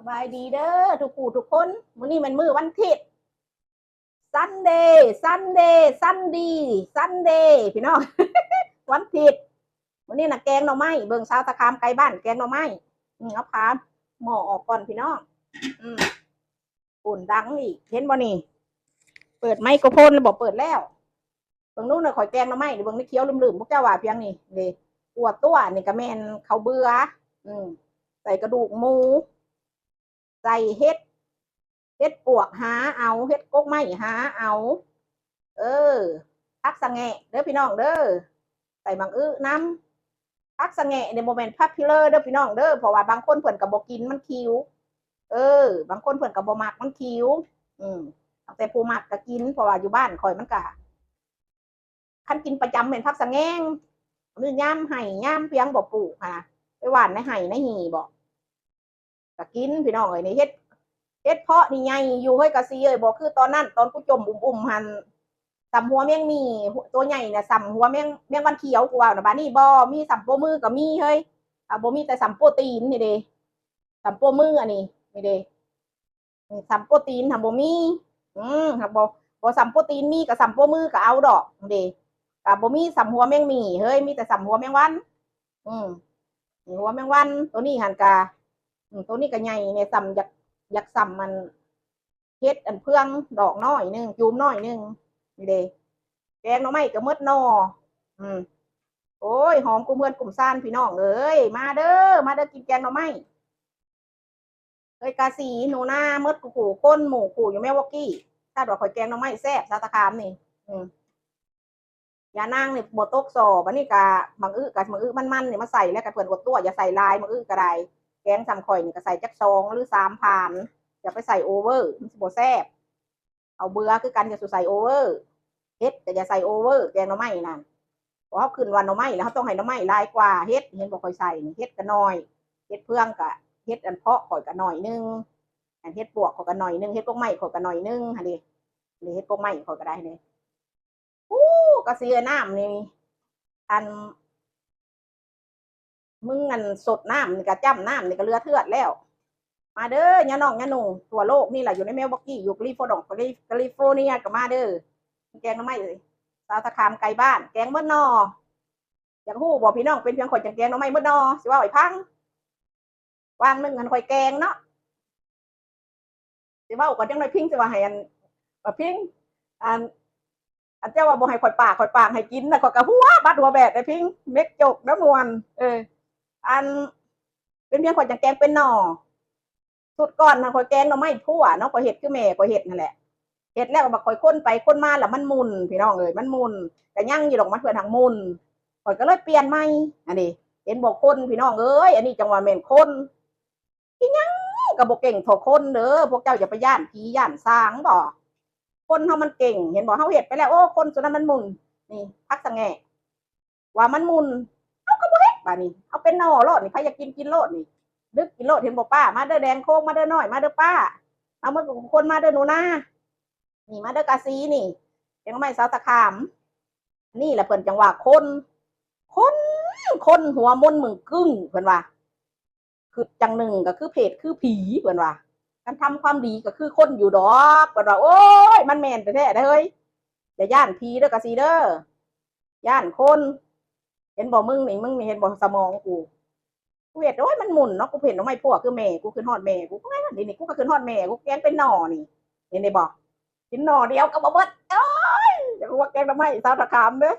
สบายดีเด้อทุกผู้ทุกคนมื้อนี้มันมื้อวันอาทิตย์ซันเดย์ซันเดย์ซันดีซันเดย์พี่น้อง วันอาทิตย์มื้อนี้น่ะแกงหน่อไม้เบิ่งสาวตะคามไกลบ้านแกงหน่อไม้เอาพาหม้อออกก่อนพี่น้องอืมฝุ่นดังอีกเห็นบ่นี่เปิดไมโครโฟนแล้วบอกเปิดแล้วเบิ่งนู้นน่ะข่อยแกงหน่อไม้เบิ่งนี่เคี้ยวลืมๆพวกเจ้าว่าเพียงนี่นี่ตัวนี่ก็แม่นข้าวเบื่ออืมใส่กระดูกหมูใส่เฮ็ดปวกหาเอาเฮ็ดกกไม้หาเอาเออพักสะแงะเด้อพี่น้องเด้อใส่บางอื้อน้ำพักสะแงะในโมเมนต์พับพิเลอร์เด้อพี่น้องเด้อเพราะว่าบางคนเพิ่นกับบ่กินมันคิวเออบางคนเพิ่นกับบ่มักมันคิวแต่ผู้มักก็กินเพราะว่าอยู่บ้านข่อยมันก็คันกินประจำเป็นพักสะแงงมื้อย่ำไห้ย่ำเพียงบ่ปลูกค่ะไปหว่านในไห้ในหีบ่ก็กินพี่น้องเอ้ยนี่เฮ็ดเพาะนี่ใหญ่อยู่เฮ้ยกะซีเอ้ยบอกคือตอนนั้นตอนกูจมอุ้มหันสำหัวแมงมีตัวใหญ่เนี่ยสำหัวแมงวันเขียวกูว่านะบ้านนี่บ่มีสำโปมือก็มีเฮ้ยบ่มีแต่สำโปรตีนนี่เด้สำโปมืออันนี้นี่เด้สำโปรตีนทำบ่มีครับบ่สำโปรตีนมีกับสำโปมือก็เอาดอกเด้กับบ่มีสำหัวแมงมีเฮ้ยมีแต่สำหัวแมงวันอืมหัวแมงวันตัวนี้หันกะตัวนี้ก็ใหญ่เนี่ยสำอยากสำมันเฮ็ดอันเพื่องดอกน้อยนึงจูมน้อยนึงนี่เด้แกงหน่อไม้ก็มดนออืมโอ้ยหอมกุ้มเพื่อนกุ้มซ่านพี่น้องเอ้ยมาเด้อมาเด้อกินแกงหน่อไม้เอ้ยกาสีหนูหน้ามดกูก้นหมูกูอยู่แม่วอกกี้ถ้าดอกข่อยแกงหน่อไม้แซ่บซาตะคามนี่ยานางนี่บดตกสอบันนี้กะบางกับบางมันเนี่ยมาใส่แล้วกับเพื่อนอดตัวอย่าใส่ลายบางก็ได้แกงซ้ำข่อยนี่ก็ใส่จัก2หรือ3ผ่านอย่าไปใส่โอเวอร์มันสิบ่แซ่บเอาเบื่อคือกันจะใส่โอเวอร์เฮ็ดแต่อย่าใส่โอเวอร์แกงหน่อไม้นั่นเพราะเขาขึ้นวันหน่อไม้แล้วเขาต้องให้หน่อไม้ลายกว่าเฮ็ดเห็นบอกคอยใส่เฮ็ดกันน้อยเฮ็ดเพื่องกะเฮ็ดอันเพาะข่อยกันหน่อยนึงอันเฮ็ดปวกข่อยกันหน่อยนึงเฮ็ดพวกไม้ข่อยกันหน่อยนึงฮะดิเฮ็ดพวกไม้ข่อยก็ได้เนี่ยอู้กระเสียน้ำนี่อันมึงอันสดน้ำนี่กระจ้ำน้ำนี่ก็เลือเทือดแล้วมาเด้อยาน้องยาหนูตัวโลกนี่แหละอยู่ในเมลบ็อกกี้อยู่แคลิฟอร์เนียก็มาเด้อแกงน้ำไม้เลยสาวตะคามไก่บ้านแกงเมื่อนออยากหู้บอกพี่น้องเป็นเพียงข่อยจังแกงน้ำไม้เมื่อนอสิว่าไอ้พังวางนึงอันข่อยแกงเนาะสิว่าก่อนจังเลยพิงสิว่าให้อันพิงอันเจ้าว่าบ่ให้ข่อยปากให้กินนะข่อยกะหัวบัดหัวแบบไอ้พิงเม็กจกน้ำมวนอันเป็นเพียงข่อยจังแกงเป็นนอสุดก่อนนะข่อยแกงหน่อไม้ทั่วเนาะข่อยเห็ดคือแม่ข่อยเห็ดนั่นแหละเห็ดแล้วก็บักข่อยค้นไปค้นมาแล้วมันมุนพี่น้องเอ้ยมันมุนแต่ยั่งอยู่ดอกมันเพื่อนทางมุนข่อยก็เลยเปลี่ยนใหม่อันนี้เห็นบอกคนพี่น้องเอ้ยอันนี้จังหวะแม่นคนที่ยังกับบอกเก่งถกคนเด้อพวกเจ้าอย่าไปย่านผีย่านสางบ่คนเขามันเก่งเห็นบอกเขาเห็ดไปแล้วโอ้คนส่วนนั้นมันมุนนี่พักสังแงว่ามันมุนเขาก็บ่เห็ดป่านี่เขาเป็นนอโลดนี่ใครอยากกินโลดนี่ดึกกินโลดเห็นบอกป้ามาเด้อแดงโค้งมาเด้อน้อยมาเด้อป้าเอามาคนมาเด้อหนูนานี่มาเด้อกาซีนี่ยังไม่สาวตะขามนี่แหละเพิ่นจังหวะคนคนหัวมนมึงกึ้งเพิ่นว่าคือจังหนึ่งก็คือเพจคือผีเพิ่นว่าการทำความดีก็คือคนอยู่ดอกเพิ่นว่าโอ้ยมันแม่นแท้ๆเฮ้ยอย่าย่านผีเด้อกาซีเด้อย่านคนเห็นบ่มึงนี่เห็นบ่สมองกูเห็นโอ้ยมันหมุนเนาะกูเห็นน้องไม่พวกคือแม่กูขึ้นฮอดแม่กูก็ไม่นี่กูก็ขึ้นฮอดแม่กูแกงเป็นหน่อนี่เห็นได้บ่กินหน่อเดียวก็บ่เบิดโอ้ยอย่าว่าแกงทำไมสาวตะขามเด้อ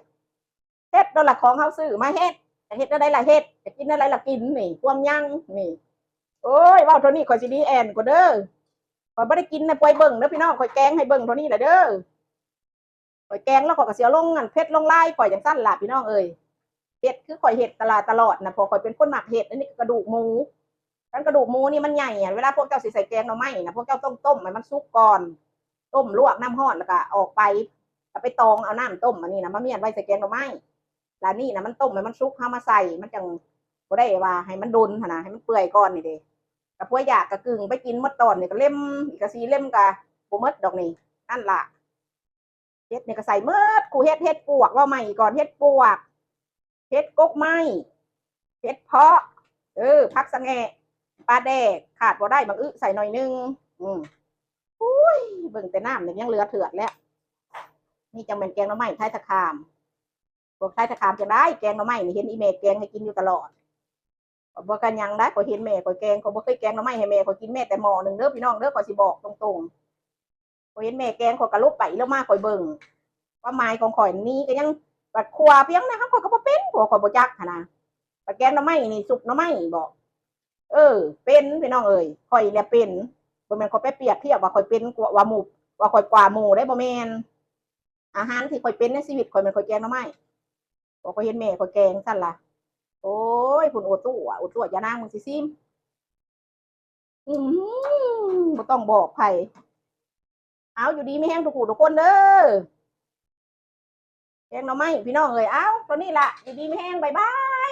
เฮ็ดนั่นแหละของเฮาซื้อมาเฮ็ดเฮ็ดได้ล่ะเฮ็ดจะกินอะไรล่ะกินนี่ความยังนี่โอ้ยว้าวตัวนี้ข่อยสิดีแอนกว่าเด้อข่อยบ่ได้กินนะป่วยเบิ่งเด้อพี่น้องข่อยแกงให้เบิ่งตัวนี้แหละเด้อข่อยแกงแล้วข่อยก็สิเอาลงอันเผ็ดลงลายข่อยจังซั่นล่ะพี่น้องเอ้ยเฮ็ดคือข่อยเฮ็ดตลอดนะพอข่อยเป็นคนมักเฮ็ดอันนี้กระดูกหมูกันกระดูกหมูนี่มันใหญ่เวลาพวกเจ้าสิใส่แกงหน่อไม้นะพวกเจ้าต้องต้มให้มันสุกก่อนต้มลวกน้ำร้อนแล้วก็ออกไปไปตองเอาน้ำต้มอันนี้นะมะเมียนไว้ใส่แกงหน่อไม้แล้วนี่นะมันต้มให้มันสุกเฮามาใส่มันจังบ่ได้ว่าให้มันดุนหั่นน่ะให้มันเปื่อยก่อนนี่เด้ก็พวกอยากก็กึ่งไปกินหมดตอนนี่ก็เล่มอีกก็4เล่มก็บ่หมดดอกนี่นั่นล่ะเฮ็ดนี่ก็ใส่หมดกูเฮ็ดปวกว่าใหม่ก่อนเฮ็ดปวกเฮ็ดกกไม้เฮ็ดเพาะพักสะแงะ ปลาแดกขาดบ่ได้บางใส่หน่อยนึงอุ้ยเบิ่งแต่น้ำเนี่ยยังเหลือเถือดแล้วนี่จังเป็นแกงหน่อไม้ไทยตะขามพวกไทยตะขามจะได้แกงหน่อไม้นี่เห็นอีเมแกงให้กินอยู่ตลอดบ่กันยังได้ก็เห็นแม่ก็แกงก็บ่เคยแกงหน่อไม้ให้แม่ก็กินแม่แต่หม้อนึงเด้อพี่น้องเด้อก็สิบอกตรงๆก็เห็นแม่แกงก็กระลุกไปแล้วมาข่อยเบิ่งว่าไม้ของข่อยนี่ก็ยังปัดครัวเพียงนะครับข่อยก็บ่เป็นผัวข่อยบ่จักหั่นนะปัดแกงหน่อไม้นี่สุกหน่อไม้บอกเป็นพี่น้องเอ้ยข่อยแหละเป็นบ่แม่นข่อยไปเปรียบเทียบว่าข่อยเป็นกว่าหมู่ว่าข่อยกว่าหมู่ได้บ่แม่นอาหารที่ข่อยเป็นในชีวิตข่อยมันข่อยแกงหน่อไม้บ่ข่อยเห็นแม่ข่อยแกงซั่นล่ะโอ้ยพุ่นโอตู้อ่ะโอตู้อย่านางมึงสิซิมบ่ต้องบอกไผเอาอยู่ดีไม่แห้งทุกผู้ทุกคนเด้อแกงหน่อไม้พี่น้องเอ้ยเอาตัวนี้ล่ะอยู่ดีไม่แห้งบ๊ายบาย